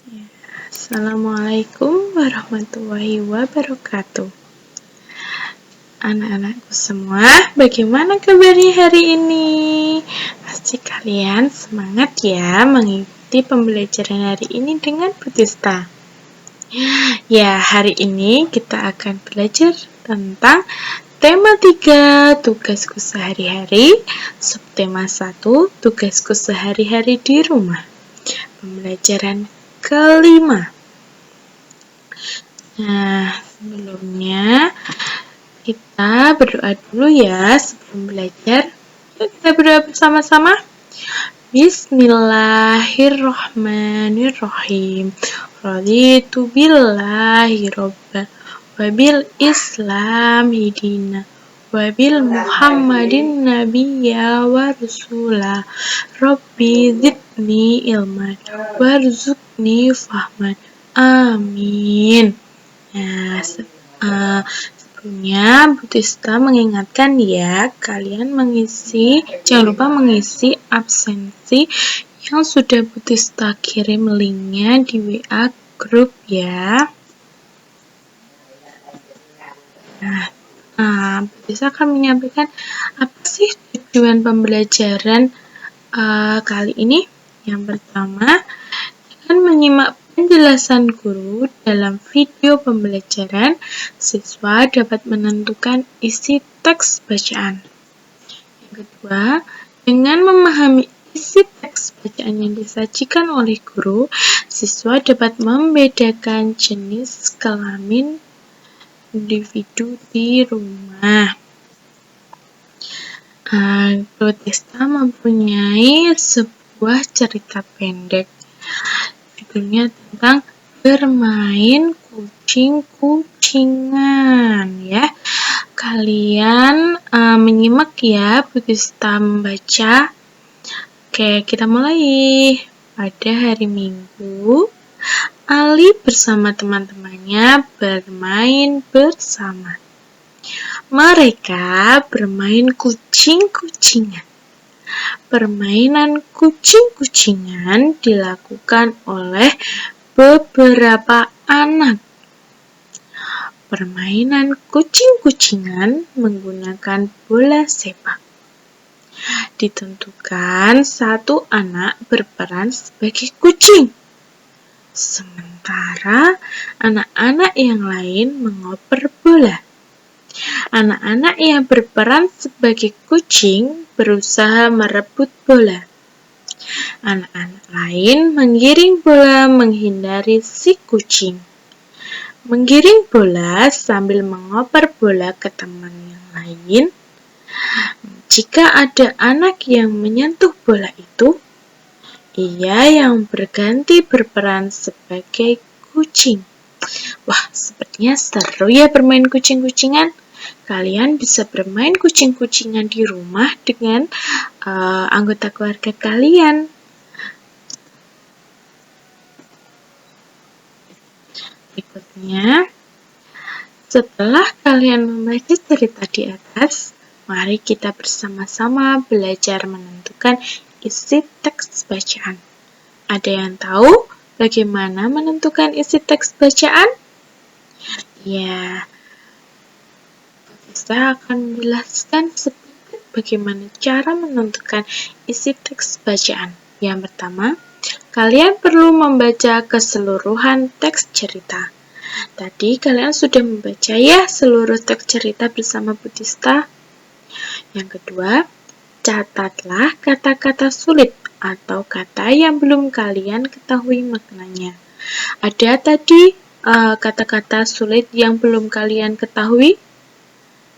Ya, Assalamualaikum warahmatullahi wabarakatuh. Anak-anakku semua, bagaimana kabarnya hari ini? Pasti kalian semangat ya mengikuti pembelajaran hari ini dengan Putista. Ya, hari ini kita akan belajar tentang tema 3, tugasku sehari-hari, subtema 1, tugasku sehari-hari di rumah. Pembelajaran kelima. Nah, sebelumnya kita berdoa dulu ya sebelum belajar. Yuk kita berdoa bersama-sama. Bismillahirrahmanirrahim. Raditu billahi robba wabil islam hidina wabil muhammadin nabiyya wa rasula rabbi zidni ilman warzuqni fahman amin. Nah, sebelumnya Putista mengingatkan ya, kalian jangan lupa mengisi absensi yang sudah Putista kirim linknya di WA grup ya. Nah, Putista akan menyampaikan apa sih tujuan pembelajaran kali ini. Yang pertama, dengan menyimak penjelasan guru dalam video pembelajaran, siswa dapat menentukan isi teks bacaan. Yang kedua, dengan memahami isi teks bacaan yang disajikan oleh guru, siswa dapat membedakan jenis kelamin individu di rumah. Putista mempunyai sebuah cerita pendek. Judulnya tentang bermain kucing-kucingan ya. Kalian menyimak ya Putista membaca. Oke, kita mulai. Pada hari Minggu, Ali bersama teman-temannya bermain bersama. Mereka bermain kucing-kucingan. Permainan kucing-kucingan dilakukan oleh beberapa anak. Permainan kucing-kucingan menggunakan bola sepak. Ditentukan satu anak berperan sebagai kucing, sementara anak-anak yang lain mengoper bola. Anak-anak yang berperan sebagai kucing berusaha merebut bola. Anak-anak lain menggiring bola menghindari si kucing. Menggiring bola sambil mengoper bola ke teman yang lain. Jika ada anak yang menyentuh bola itu, ia yang berganti berperan sebagai kucing. Wah, sepertinya seru ya bermain kucing-kucingan. Kalian bisa bermain kucing-kucingan di rumah dengan anggota keluarga kalian. Berikutnya, setelah kalian membaca cerita di atas, mari kita bersama-sama belajar menentukan isi teks bacaan. Ada yang tahu bagaimana menentukan isi teks bacaan? Ya, saya akan menjelaskan sedikit bagaimana cara menentukan isi teks bacaan. Yang pertama, kalian perlu membaca keseluruhan teks cerita. Tadi kalian sudah membaca ya seluruh teks cerita bersama Putista. Yang kedua, catatlah kata-kata sulit atau kata yang belum kalian ketahui maknanya. Ada tadi kata-kata sulit yang belum kalian ketahui?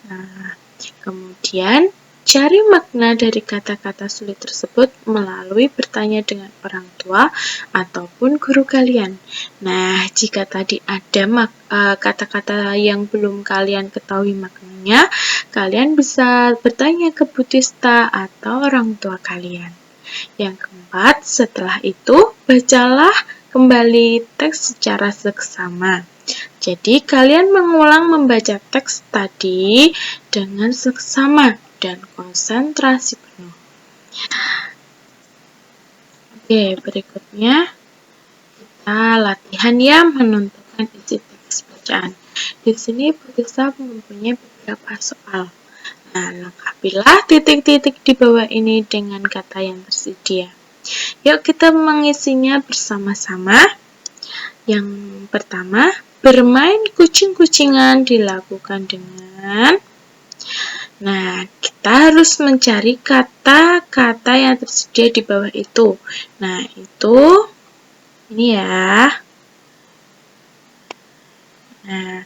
Nah, kemudian cari makna dari kata-kata sulit tersebut melalui bertanya dengan orang tua ataupun guru kalian. Nah, jika tadi ada kata-kata yang belum kalian ketahui maknanya, kalian bisa bertanya ke Putista atau orang tua kalian. Yang keempat, setelah itu bacalah kembali teks secara seksama. Jadi kalian mengulang membaca teks tadi dengan seksama dan konsentrasi penuh. Oke, berikutnya kita kita latihan ya menentukan isi teks bacaan. Di sini Putisa mempunyai beberapa soal. Nah, lengkapilah titik-titik di bawah ini dengan kata yang tersedia. Yuk kita mengisinya bersama-sama. Yang pertama, bermain kucing-kucingan dilakukan dengan. Nah, kita harus mencari kata-kata yang tersedia di bawah itu. Nah, itu ini ya. Nah,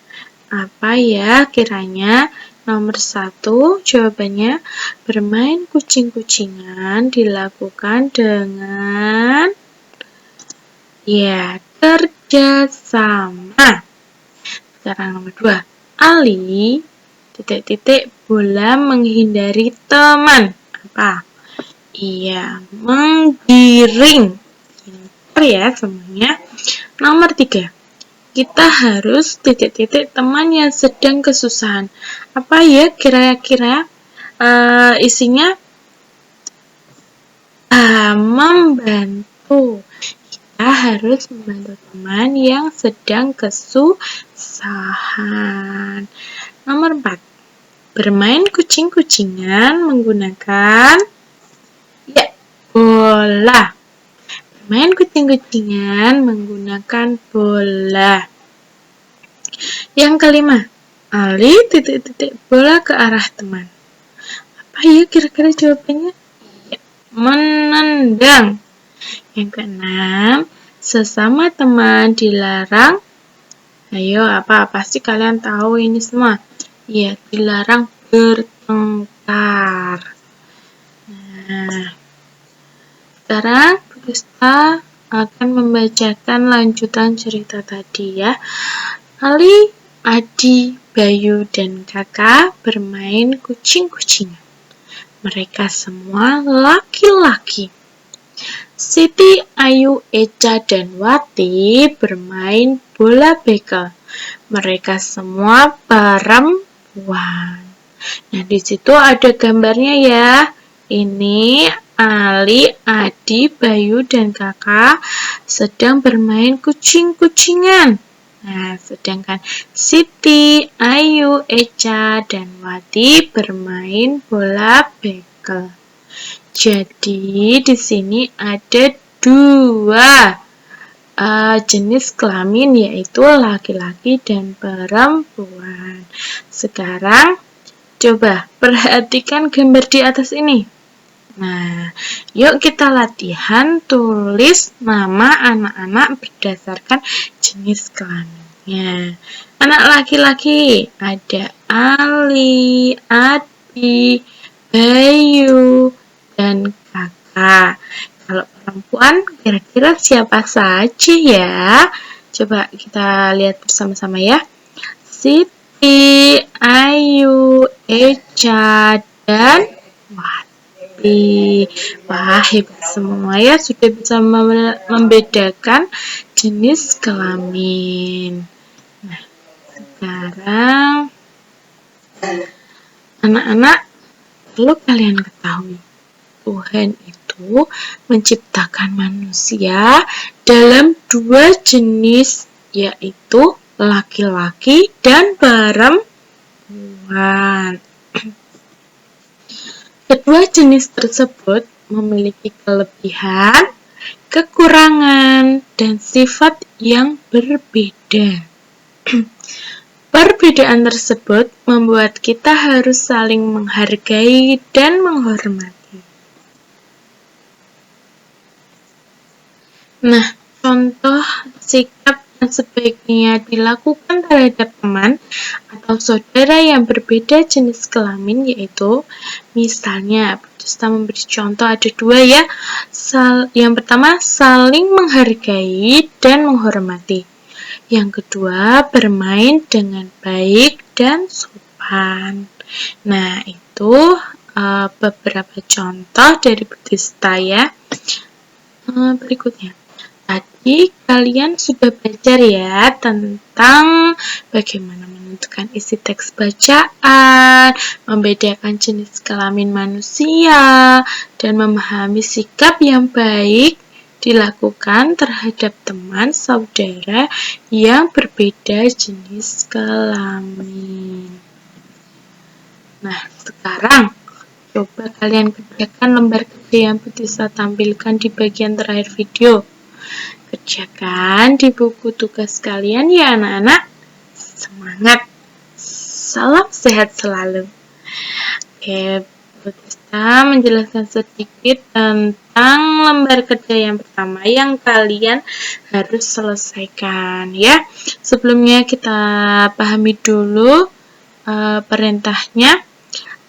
apa ya kiranya? Nomor 1 jawabannya, bermain kucing-kucingan dilakukan dengan ya, kerjasama. Sekarang nomor 2, Ali bola menghindari teman. Apa? Iya, menggiring. Pintar ya semuanya. Nomor 3, kita harus teman yang sedang kesusahan. Apa ya kira-kira isinya? Membantu. Kita harus membantu teman yang sedang kesusahan. Nomor 4, bermain kucing-kucingan menggunakan ya, bola. Bermain kucing-kucingan menggunakan bola. Yang kelima, Ali bola ke arah teman. Apa ya kira-kira jawabannya? Ya, menendang. Yang keenam, sesama teman dilarang. Ayo, apa pasti kalian tahu ini semua? Ya, dilarang bertengkar. Nah, sekarang kita akan membacakan lanjutan cerita tadi ya. Ali, Adi, Bayu, dan Kakak bermain kucing-kucingan. Mereka semua laki-laki. Siti, Ayu, Eca, dan Wati bermain bola bekel. Mereka semua perempuan. Nah, di situ ada gambarnya ya. Ini Ali, Adi, Bayu, dan Kakak sedang bermain kucing-kucingan. Nah, sedangkan Siti, Ayu, Eca, dan Wati bermain bola bekel. Jadi di sini ada 2 jenis kelamin, yaitu laki-laki dan perempuan. Sekarang coba perhatikan gambar di atas ini. Nah, yuk kita latihan tulis nama anak-anak berdasarkan jenis kelaminnya. Anak laki-laki ada Ali, Adi, Bayu, dan Kakak. Kalau perempuan, kira-kira siapa saja ya? Coba kita lihat bersama-sama ya. Siti, Ayu, Eca, dan Wati. Wah, hebat semua ya, sudah bisa membedakan jenis kelamin. Nah, sekarang anak-anak perlu kalian ketahui, Tuhan itu menciptakan manusia dalam 2 jenis, yaitu laki-laki dan perempuan. Kedua jenis tersebut memiliki kelebihan, kekurangan, dan sifat yang berbeda. Perbedaan tersebut membuat kita harus saling menghargai dan menghormati. Nah, contoh sikap yang sebaiknya dilakukan terhadap teman atau saudara yang berbeda jenis kelamin, yaitu misalnya Putisa memberi contoh ada 2 ya. Yang pertama, saling menghargai dan menghormati. Yang kedua, bermain dengan baik dan sopan. Nah, itu beberapa contoh dari Putisa ya. Berikutnya, tadi kalian sudah belajar ya tentang bagaimana menentukan isi teks bacaan, membedakan jenis kelamin manusia, dan memahami sikap yang baik dilakukan terhadap teman saudara yang berbeda jenis kelamin. Nah, sekarang coba kalian kerjakan lembar kerja yang Putisa tampilkan di bagian terakhir video. Kerjakan di buku tugas kalian ya anak-anak. Semangat! Salam sehat selalu. Oke, Putisa menjelaskan sedikit tentang lembar kerja yang pertama yang kalian harus selesaikan ya. Sebelumnya kita pahami dulu perintahnya.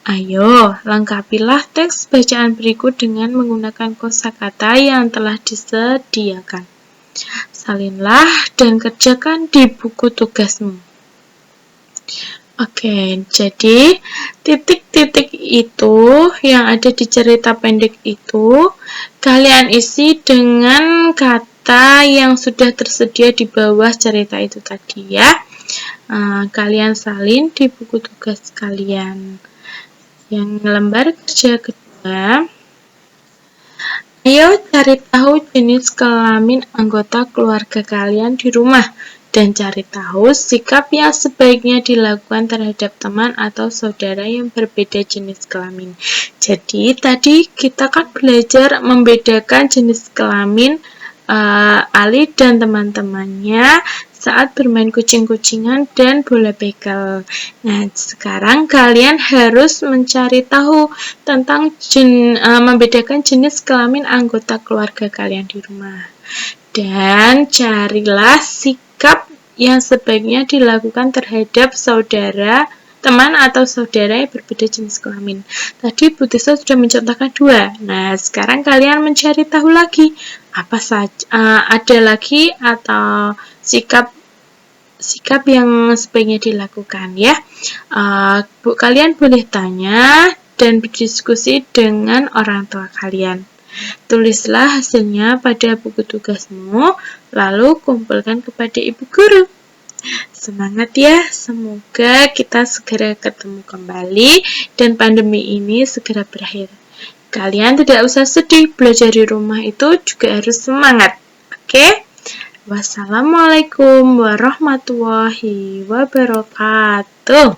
Ayo, lengkapilah teks bacaan berikut dengan menggunakan kosakata yang telah disediakan. Salinlah dan kerjakan di buku tugasmu. Oke, jadi titik-titik itu yang ada di cerita pendek itu kalian isi dengan kata yang sudah tersedia di bawah cerita itu tadi ya. Kalian salin di buku tugas kalian. Yang lembar kerja kedua, ayo cari tahu jenis kelamin anggota keluarga kalian di rumah dan cari tahu sikap yang sebaiknya dilakukan terhadap teman atau saudara yang berbeda jenis kelamin. Jadi tadi kita kan belajar membedakan jenis kelamin Ali dan teman-temannya saat bermain kucing-kucingan dan bola bekel. Nah, sekarang kalian harus mencari tahu tentang membedakan jenis kelamin anggota keluarga kalian di rumah. Dan carilah sikap yang sebaiknya dilakukan terhadap teman atau saudara yang berbeda jenis kelamin. Tadi Putisa sudah mencontohkan 2. Nah, sekarang kalian mencari tahu lagi apa saja ada lagi atau sikap yang sebaiknya dilakukan ya. Kalian boleh tanya dan berdiskusi dengan orang tua kalian. Tulislah hasilnya pada buku tugasmu, lalu kumpulkan kepada ibu guru. Semangat ya, semoga kita segera ketemu kembali dan pandemi ini segera berakhir. Kalian tidak usah sedih, belajar di rumah itu juga harus semangat. Oke? Wassalamualaikum warahmatullahi wabarakatuh.